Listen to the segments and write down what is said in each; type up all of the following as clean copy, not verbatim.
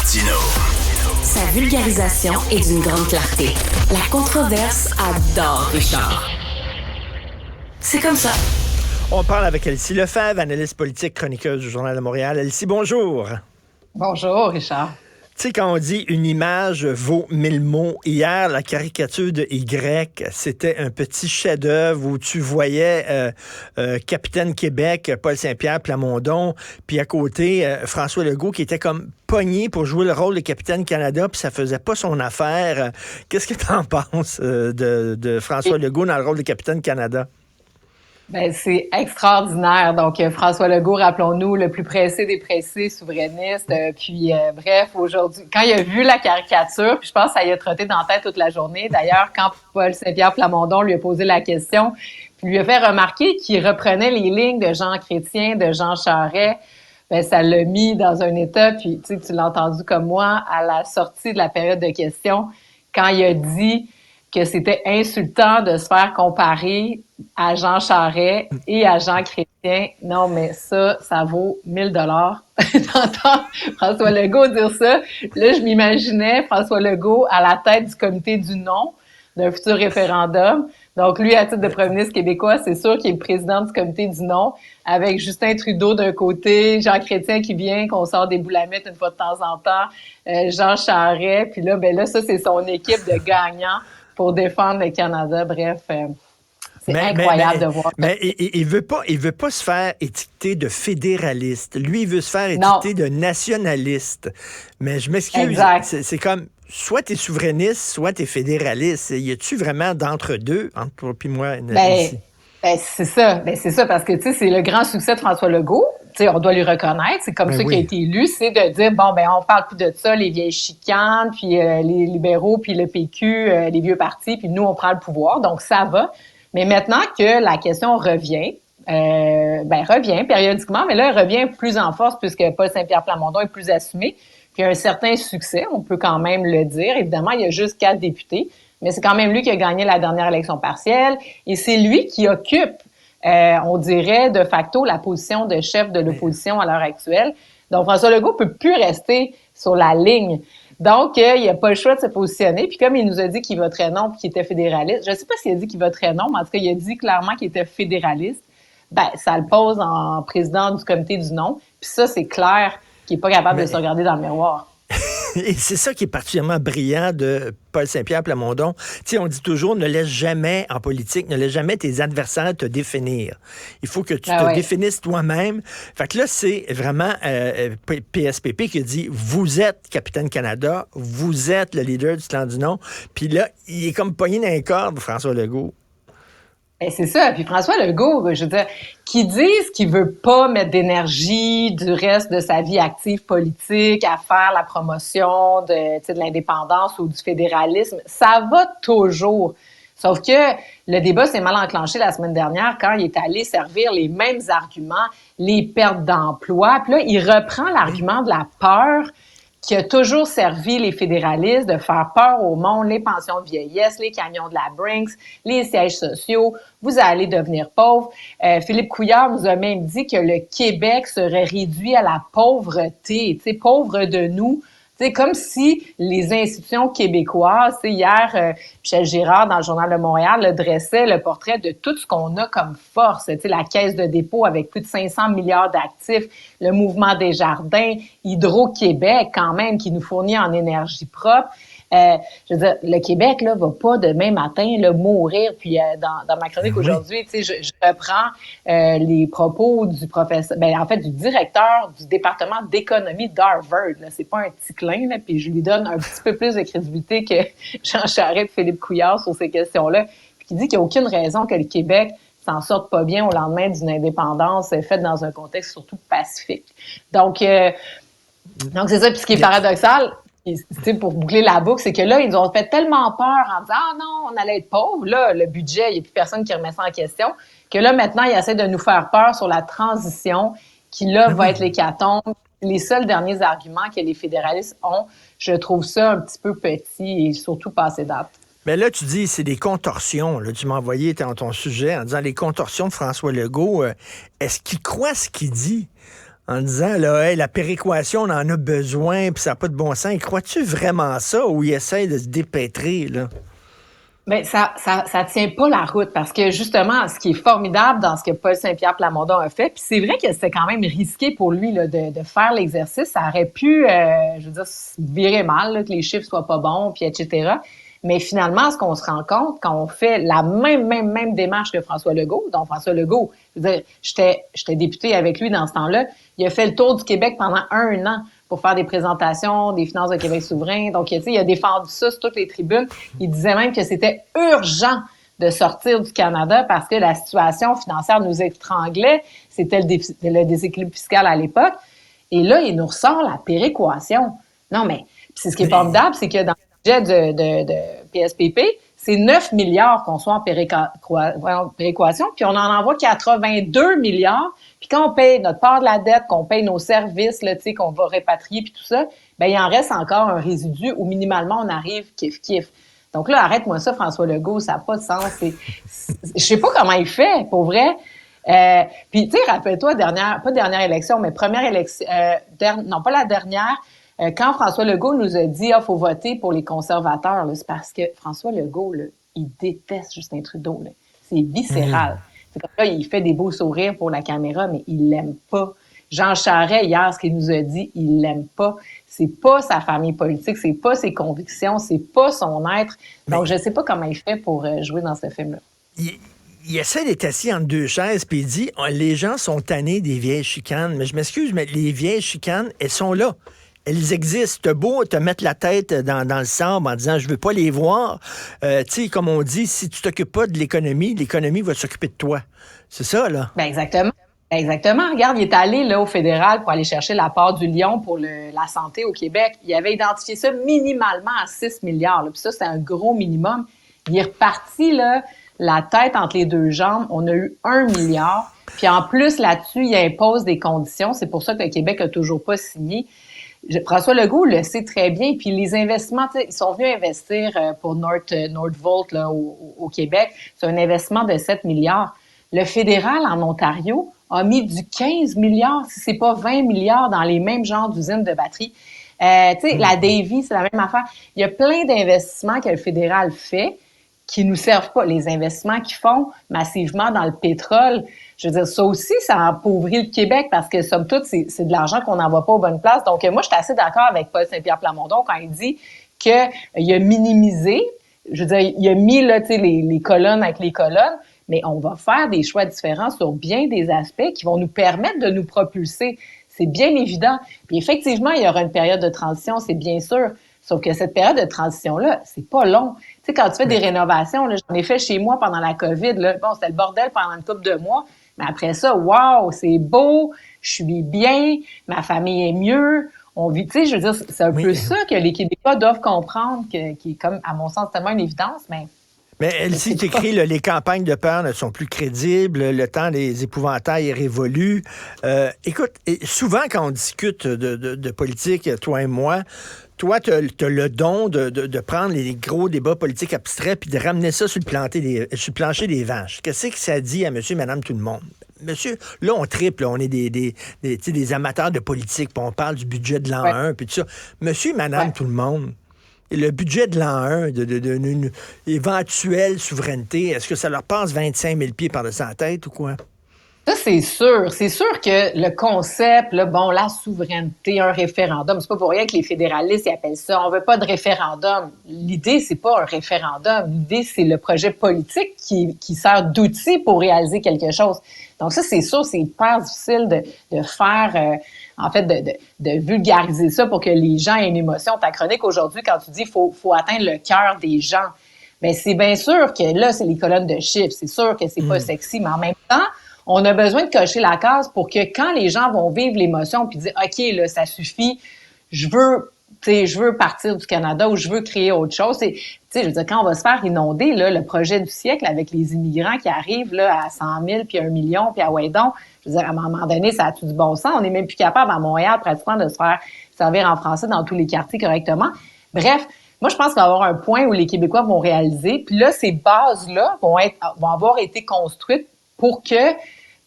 Martineau. Sa vulgarisation est d'une grande clarté. La controverse adore Richard. C'est comme ça. On parle avec Elsie Lefebvre, analyste politique, chroniqueuse du Journal de Montréal. Elsie, bonjour. Bonjour, Richard. Tu sais, quand on dit une image vaut 1000 mots, hier, la caricature de Y, c'était un petit chef-d'œuvre où tu voyais Capitaine Québec, Paul Saint-Pierre Plamondon, puis à côté, François Legault qui était comme pogné pour jouer le rôle de Capitaine Canada, puis ça faisait pas son affaire. Qu'est-ce que tu en penses de François Legault dans le rôle de Capitaine Canada? Ben, c'est extraordinaire. Donc, François Legault, rappelons-nous, le plus pressé des pressés, souverainiste. Bref, aujourd'hui, quand il a vu la caricature, puis je pense que ça y a trotté dans la tête toute la journée. D'ailleurs, quand Paul Saint-Pierre Plamondon lui a posé la question, puis lui a fait remarquer qu'il reprenait les lignes de Jean Chrétien, de Jean Charest, ben, ça l'a mis dans un état, puis tu l'as entendu comme moi, à la sortie de la période de questions, quand il a dit que c'était insultant de se faire comparer à Jean Charest et à Jean Chrétien. Non, mais ça vaut 1000 $. T'entends François Legault dire ça? Là, je m'imaginais François Legault à la tête du comité du non d'un futur référendum. Donc, lui, à titre de premier ministre québécois, c'est sûr qu'il est le président du comité du non, avec Justin Trudeau d'un côté, Jean Chrétien qui vient, qu'on sort des boulamites une fois de temps en temps, Jean Charest, puis là, ça, c'est son équipe de gagnants pour défendre le Canada. Bref, c'est incroyable de voir. Mais il veut pas se faire étiqueter de fédéraliste. Lui, il veut se faire étiqueter de nationaliste. Mais je m'excuse, c'est comme, soit t'es souverainiste, soit t'es fédéraliste. Y a-tu vraiment d'entre-deux, entre toi et moi? C'est ça, parce que, tu sais, c'est le grand succès de François Legault. Tu sais, on doit lui reconnaître. C'est comme ça qu'il a été élu, c'est de dire, on parle plus de ça, les vieilles chicanes, puis les libéraux, puis le PQ, les vieux partis, puis nous, on prend le pouvoir. Donc, ça va. Mais maintenant que la question revient périodiquement, mais là, elle revient plus en force puisque Paul Saint-Pierre Plamondon est plus assumé, puis un certain succès, on peut quand même le dire. Évidemment, il y a juste 4 députés, mais c'est quand même lui qui a gagné la dernière élection partielle, et c'est lui qui occupe, on dirait, de facto, la position de chef de l'opposition à l'heure actuelle. Donc, François Legault peut plus rester sur la ligne. Donc, il n'a pas le choix de se positionner. Puis comme il nous a dit qu'il voterait non puis qu'il était fédéraliste, je ne sais pas s'il a dit qu'il voterait non, mais en tout cas, il a dit clairement qu'il était fédéraliste. Ben, ça le pose en président du comité du non. Puis ça, c'est clair qu'il n'est pas capable de se regarder dans le miroir. Et c'est ça qui est particulièrement brillant de Paul Saint-Pierre Plamondon. Tu sais, on dit toujours, ne laisse jamais, en politique, ne laisse jamais tes adversaires te définir. Il faut que tu te définisses toi-même. Fait que là, c'est vraiment PSPP qui dit, vous êtes Capitaine Canada, vous êtes le leader du clan du non. Puis là, il est comme pogné dans les cordes, François Legault. Ben c'est ça. Puis François Legault, je veux dire, qui dise qu'il veut pas mettre d'énergie du reste de sa vie active politique à faire la promotion de l'indépendance ou du fédéralisme, ça va toujours. Sauf que le débat s'est mal enclenché la semaine dernière quand il est allé servir les mêmes arguments, les pertes d'emploi. Puis là, il reprend l'argument de la peur qui a toujours servi les fédéralistes de faire peur au monde, les pensions de vieillesse, les camions de la Brinks, les sièges sociaux, vous allez devenir pauvre. Philippe Couillard nous a même dit que le Québec serait réduit à la pauvreté, tu sais, pauvre de nous. C'est comme si les institutions québécoises, hier, Michel Girard, dans le Journal de Montréal, dressait le portrait de tout ce qu'on a comme force. La Caisse de dépôt avec plus de 500 milliards d'actifs, le Mouvement des jardins, Hydro-Québec quand même, qui nous fournit en énergie propre. Je veux dire, le Québec là va pas demain matin là, mourir. Puis dans ma chronique aujourd'hui, tu sais, je reprends les propos du professeur, du directeur du département d'économie d'Harvard. Là, c'est pas un petit clin, là, puis je lui donne un petit peu plus de crédibilité que Jean Charest et Philippe Couillard sur ces questions-là, puis qui dit qu'il n'y a aucune raison que le Québec s'en sorte pas bien au lendemain d'une indépendance faite dans un contexte surtout pacifique. Donc c'est ça. Puis ce qui est paradoxal, pour boucler la boucle, c'est que là, ils nous ont fait tellement peur en disant « Ah non, on allait être pauvres. » Là, le budget, il n'y a plus personne qui remet ça en question. Que là, maintenant, ils essaient de nous faire peur sur la transition qui, là, va être l'hécatombe. Les seuls derniers arguments que les fédéralistes ont, je trouve ça un petit peu petit et surtout passé date. Mais là, tu dis, c'est des contorsions. Là, tu m'as envoyé ton sujet en disant les contorsions de François Legault. Est-ce qu'il croit ce qu'il dit? en disant, là, hey, la péréquation, on en a besoin, puis ça n'a pas de bon sens. Crois-tu vraiment ça ou il essaie de se dépêtrer, là? Ben ça tient pas la route parce que justement, ce qui est formidable dans ce que Paul Saint-Pierre Plamondon a fait, puis c'est vrai que c'était quand même risqué pour lui là, de faire l'exercice, ça aurait pu, je veux dire, virer mal, là, que les chiffres soient pas bons, puis etc. Mais finalement, ce qu'on se rend compte quand on fait la même démarche que François Legault, donc François Legault, je veux dire, j'étais député avec lui dans ce temps-là, il a fait le tour du Québec pendant 1 an pour faire des présentations des finances de Québec souverain. Donc, tu sais, il a défendu ça sur toutes les tribunes. Il disait même que c'était urgent de sortir du Canada parce que la situation financière nous étranglait. C'était le déséquilibre fiscal à l'époque. Et là, il nous ressort la péréquation. Non, mais c'est ce qui est formidable, c'est que dans le budget de PSPP, c'est 9 milliards qu'on soit en péréquation, puis on en envoie 82 milliards. Puis quand on paye notre part de la dette, qu'on paye nos services, là, tu sais, qu'on va répatrier, puis tout ça, ben il en reste encore un résidu où minimalement on arrive kiff-kiff. Donc là, arrête-moi ça, François Legault, ça n'a pas de sens. Je sais pas comment il fait, pour vrai. Puis tu sais, rappelle-toi, pas dernière élection, mais première élection, non pas la dernière, quand François Legault nous a dit « faut voter pour les conservateurs », c'est parce que François Legault, là, il déteste Justin Trudeau. Là. C'est viscéral. C'est comme là, il fait des beaux sourires pour la caméra, mais il l'aime pas. Jean Charest, hier, ce qu'il nous a dit, il l'aime pas. C'est pas sa famille politique, c'est pas ses convictions, c'est pas son être. Donc, je sais pas comment il fait pour jouer dans ce film-là. Il essaie d'être assis entre deux chaises, puis il dit les gens sont tannés des vieilles chicanes. Mais je m'excuse, mais les vieilles chicanes, elles sont là. Elles existent. T'as beau te mettre la tête dans le sable en disant « je veux pas les voir ». Tu sais, comme on dit, si tu t'occupes pas de l'économie va s'occuper de toi. C'est ça, là? Ben exactement. Exactement. Regarde, il est allé là au fédéral pour aller chercher la part du lion pour la santé au Québec. Il avait identifié ça minimalement à 6 milliards. Là. Puis ça, c'est un gros minimum. Il est reparti, là, la tête entre les deux jambes. On a eu 1 milliard. Puis en plus, là-dessus, il impose des conditions. C'est pour ça que le Québec a toujours pas signé. François Legault le sait très bien. Puis les investissements, ils sont venus investir pour Nordvolt là, au Québec. C'est un investissement de 7 milliards. Le fédéral en Ontario a mis du 15 milliards, si c'est pas 20 milliards, dans les mêmes genres d'usines de batteries. La Davy, c'est la même affaire. Il y a plein d'investissements que le fédéral fait qui nous servent pas. Les investissements qu'ils font massivement dans le pétrole, je veux dire, ça aussi, ça appauvrit le Québec parce que, somme toute, c'est de l'argent qu'on n'envoie pas aux bonnes places. Donc, moi, je suis assez d'accord avec Paul Saint-Pierre Plamondon quand il dit qu'il a minimisé, je veux dire, il a mis là, les colonnes avec les colonnes, mais on va faire des choix différents sur bien des aspects qui vont nous permettre de nous propulser. C'est bien évident. Puis effectivement, il y aura une période de transition, c'est bien sûr. Sauf que cette période de transition-là, c'est pas long. Tu sais, quand tu fais des rénovations, là, j'en ai fait chez moi pendant la COVID, là, bon, c'était le bordel pendant une couple de mois, mais après ça, wow, c'est beau, je suis bien, ma famille est mieux, on vit, tu sais, je veux dire, c'est un peu ça que les Québécois doivent comprendre, qui est comme, à mon sens, tellement une évidence, mais... Mais Elsie t'écris, les campagnes de peur ne sont plus crédibles, le temps des épouvantails est révolu. Écoute, souvent quand on discute de politique, toi et moi, toi, tu as le don de prendre les gros débats politiques abstraits puis de ramener ça sur le plancher des vaches. Qu'est-ce que ça dit à monsieur, madame, tout le monde? Monsieur, là, on triple, là, on est des amateurs de politique, puis on parle du budget de l'an 1, puis tout ça. Monsieur, madame, tout le monde, et le budget de l'an 1, d'une éventuelle souveraineté, est-ce que ça leur passe 25 000 pieds par-dessus la tête ou quoi? Ça, c'est sûr. C'est sûr que le concept, là, bon, la souveraineté, un référendum, c'est pas pour rien que les fédéralistes ils appellent ça. On veut pas de référendum. L'idée, c'est pas un référendum. L'idée, c'est le projet politique qui sert d'outil pour réaliser quelque chose. Donc ça, c'est sûr, c'est hyper difficile de faire, en fait, de vulgariser ça pour que les gens aient une émotion. Ta chronique aujourd'hui, quand tu dis faut atteindre le cœur des gens, bien, c'est bien sûr que là, c'est les colonnes de chiffres. C'est sûr que c'est pas sexy, mais en même temps, on a besoin de cocher la case pour que quand les gens vont vivre l'émotion puis dire OK, là, ça suffit, je veux partir du Canada ou je veux créer autre chose. Tu sais, je veux dire, quand on va se faire inonder, là, le projet du siècle avec les immigrants qui arrivent là, à 100 000 puis 1 million puis à Ouaidon, je veux dire, à un moment donné, ça a tout du bon sens. On n'est même plus capable à Montréal pratiquement de se faire servir en français dans tous les quartiers correctement. Bref, moi, je pense qu'il va y avoir un point où les Québécois vont réaliser. Puis là, ces bases-là vont avoir été construites pour que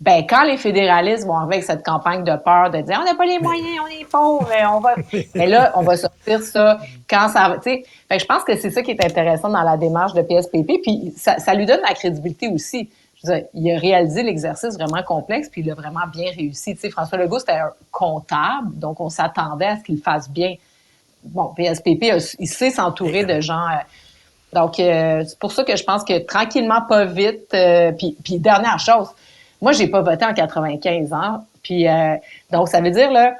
Ben, quand les fédéralistes vont arriver avec cette campagne de peur de dire on n'a pas les moyens, on est pauvres, on va. Mais là, on va sortir ça quand ça va. Tu sais, fait que je pense que c'est ça qui est intéressant dans la démarche de PSPP. Puis ça lui donne la crédibilité aussi. Je veux dire, il a réalisé l'exercice vraiment complexe, puis il a vraiment bien réussi. Tu sais, François Legault, c'était un comptable, donc on s'attendait à ce qu'il fasse bien. Bon, PSPP, il sait s'entourer de gens. Donc, c'est pour ça que je pense que tranquillement, pas vite. Puis dernière chose. Moi, j'ai pas voté en 95 ans. Puis, donc, ça veut dire, là,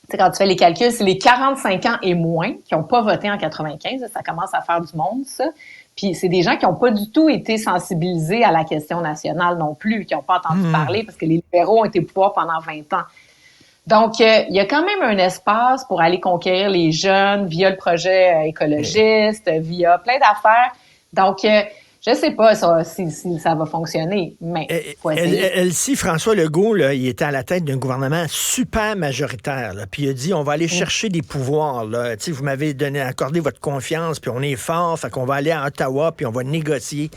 tu sais, quand tu fais les calculs, c'est les 45 ans et moins qui ont pas voté en 95. Ça commence à faire du monde, ça. Puis, c'est des gens qui ont pas du tout été sensibilisés à la question nationale non plus, qui ont pas entendu parler parce que les libéraux ont été au pouvoir pendant 20 ans. Donc, il y a quand même un espace pour aller conquérir les jeunes via le projet écologiste, via plein d'affaires. Donc, je sais pas si ça va fonctionner, mais faut essayer. Si François Legault, là, il était à la tête d'un gouvernement super majoritaire, là, puis il a dit, on va aller chercher des pouvoirs. Là. Vous m'avez accordé votre confiance, puis on est fort, fait qu'on va aller à Ottawa, puis on va négocier.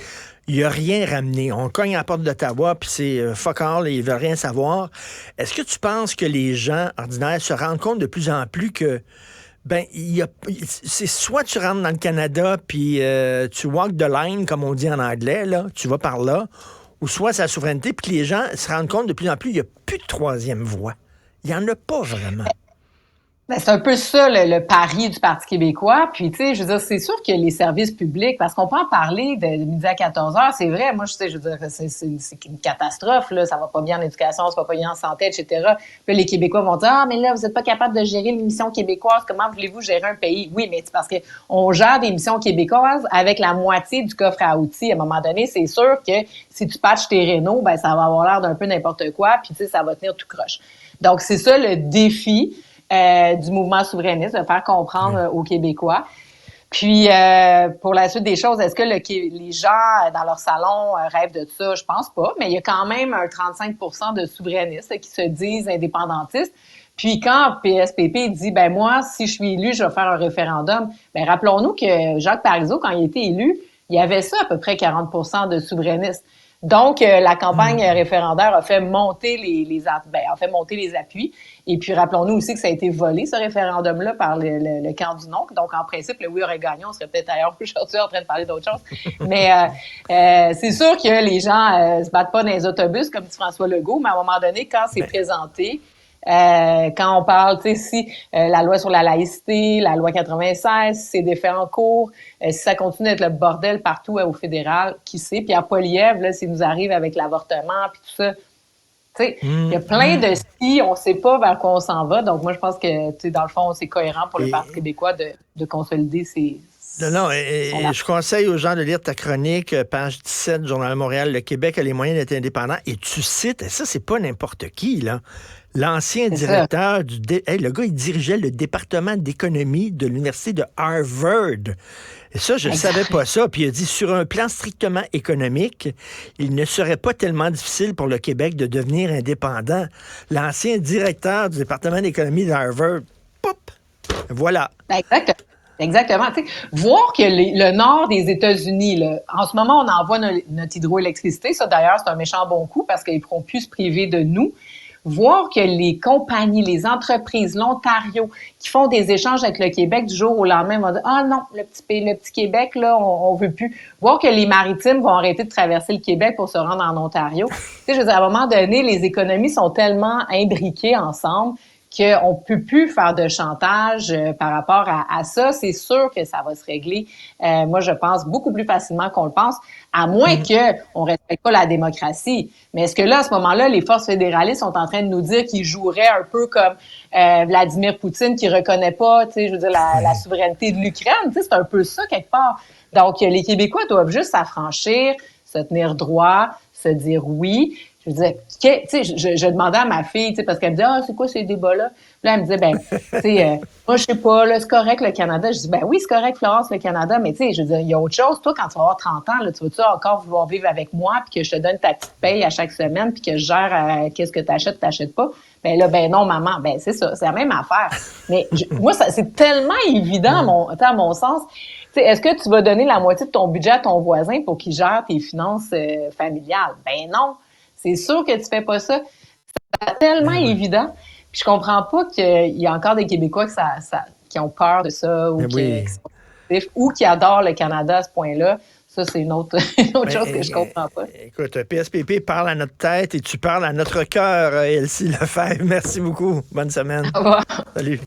Il n'a rien ramené. On cogne à la porte d'Ottawa, puis c'est fuck all, et ils veulent rien savoir. Est-ce que tu penses que les gens ordinaires se rendent compte de plus en plus que c'est soit tu rentres dans le Canada puis tu walk the line, comme on dit en anglais, là, tu vas par là, ou soit c'est la souveraineté, puis que les gens se rendent compte de plus en plus, il n'y a plus de troisième voie. Il n'y en a pas vraiment. Ben, c'est un peu ça le pari du Parti québécois. Puis, tu sais, je veux dire, c'est sûr que les services publics, parce qu'on peut en parler de midi à 14 heures, c'est vrai. Moi, je veux dire, c'est une catastrophe, là. Ça va pas bien en éducation, ça va pas bien en santé, etc. Puis les Québécois vont dire, ah, mais là, vous êtes pas capable de gérer les missions québécoises. Comment voulez-vous gérer un pays? Oui, mais c'est parce que on gère des missions québécoises avec la moitié du coffre à outils. À un moment donné, c'est sûr que si tu patches tes rénaux, ben, ça va avoir l'air d'un peu n'importe quoi, puis, tu sais, ça va tenir tout croche. Donc, c'est ça le défi. Du mouvement souverainiste, de faire comprendre aux Québécois. Puis, pour la suite des choses, est-ce que les gens dans leur salon rêvent de ça? Je pense pas, mais il y a quand même un 35% de souverainistes qui se disent indépendantistes. Puis, quand PSPP dit, ben moi, si je suis élu, je vais faire un référendum, ben rappelons-nous que Jacques Parizeau, quand il était élu, il y avait ça à peu près 40% de souverainistes. Donc, la campagne référendaire a fait monter les appuis. Et puis, rappelons-nous aussi que ça a été volé, ce référendum-là, par le camp du non. Donc, en principe, le oui aurait gagné. On serait peut-être ailleurs aujourd'hui en train de parler d'autre chose. Mais c'est sûr que les gens se battent pas dans les autobus, comme dit François Legault, mais à un moment donné, quand c'est présenté, quand on parle, tu sais, si la loi sur la laïcité, la loi 96, si c'est des faits en cours, si ça continue d'être le bordel partout au fédéral, qui sait? Puis à Poilievre, là, s'il nous arrive avec l'avortement, puis tout ça, tu sais, il y a plein de si, on sait pas vers quoi on s'en va. Donc moi, je pense que, tu sais, dans le fond, c'est cohérent pour le Parti québécois de consolider ses... Non, je conseille aux gens de lire ta chronique, page 17, Journal de Montréal, le Québec a les moyens d'être indépendant, et tu cites, et ça, c'est pas n'importe qui, là, l'ancien directeur le gars, il dirigeait le département d'économie de l'université de Harvard. Et ça, je ne savais pas ça. Puis il a dit, sur un plan strictement économique, il ne serait pas tellement difficile pour le Québec de devenir indépendant. L'ancien directeur du département d'économie de Harvard, pop, voilà. Exactement. Tu sais, voir que le nord des États-Unis, là, en ce moment, on envoie notre hydroélectricité. Ça, d'ailleurs, c'est un méchant bon coup parce qu'ils ne pourront plus se priver de nous. Voir que les compagnies, les entreprises, l'Ontario, qui font des échanges avec le Québec du jour au lendemain, vont dire « Ah non, le petit Québec, là, on veut plus. » Voir que les maritimes vont arrêter de traverser le Québec pour se rendre en Ontario. Tu sais, je veux dire, à un moment donné, les économies sont tellement imbriquées ensemble qu'on peut plus faire de chantage par rapport à ça. C'est sûr que ça va se régler. Moi, je pense beaucoup plus facilement qu'on le pense, à moins que on respecte pas la démocratie. Mais est-ce que là, à ce moment-là, les forces fédéralistes sont en train de nous dire qu'ils joueraient un peu comme Vladimir Poutine qui reconnaît pas, tu sais, je veux dire, la souveraineté de l'Ukraine? Tu sais, c'est un peu ça quelque part. Donc, les Québécois doivent juste s'affranchir, se tenir droit, se dire oui. Je disais, tu sais, je demandais à ma fille, tu sais, parce qu'elle me disait, ah, c'est quoi ces débats-là? Puis là, elle me disait, ben, tu sais, moi, je sais pas, là, c'est correct le Canada. Je dis, ben oui, c'est correct, Florence, le Canada, mais tu sais, je dis, il y a autre chose. Toi, quand tu vas avoir 30 ans, là, tu vas-tu encore vouloir vivre avec moi, puis que je te donne ta petite paye à chaque semaine, puis que je gère qu'est-ce que t'achètes pas? Ben là, ben non, maman, ben c'est ça, c'est la même affaire. Mais moi, c'est tellement évident, à mon sens. Tu sais, est-ce que tu vas donner la moitié de ton budget à ton voisin pour qu'il gère tes finances familiales? Ben non. C'est sûr que tu fais pas ça. C'est tellement évident. Puis je comprends pas qu'il y a encore des Québécois qui ont peur de ça ou qui adorent le Canada à ce point-là. Ça, c'est une autre chose que je comprends pas. Écoute, PSPP parle à notre tête et tu parles à notre cœur, Elsie Lefebvre. Merci beaucoup. Bonne semaine. Au revoir. Salut.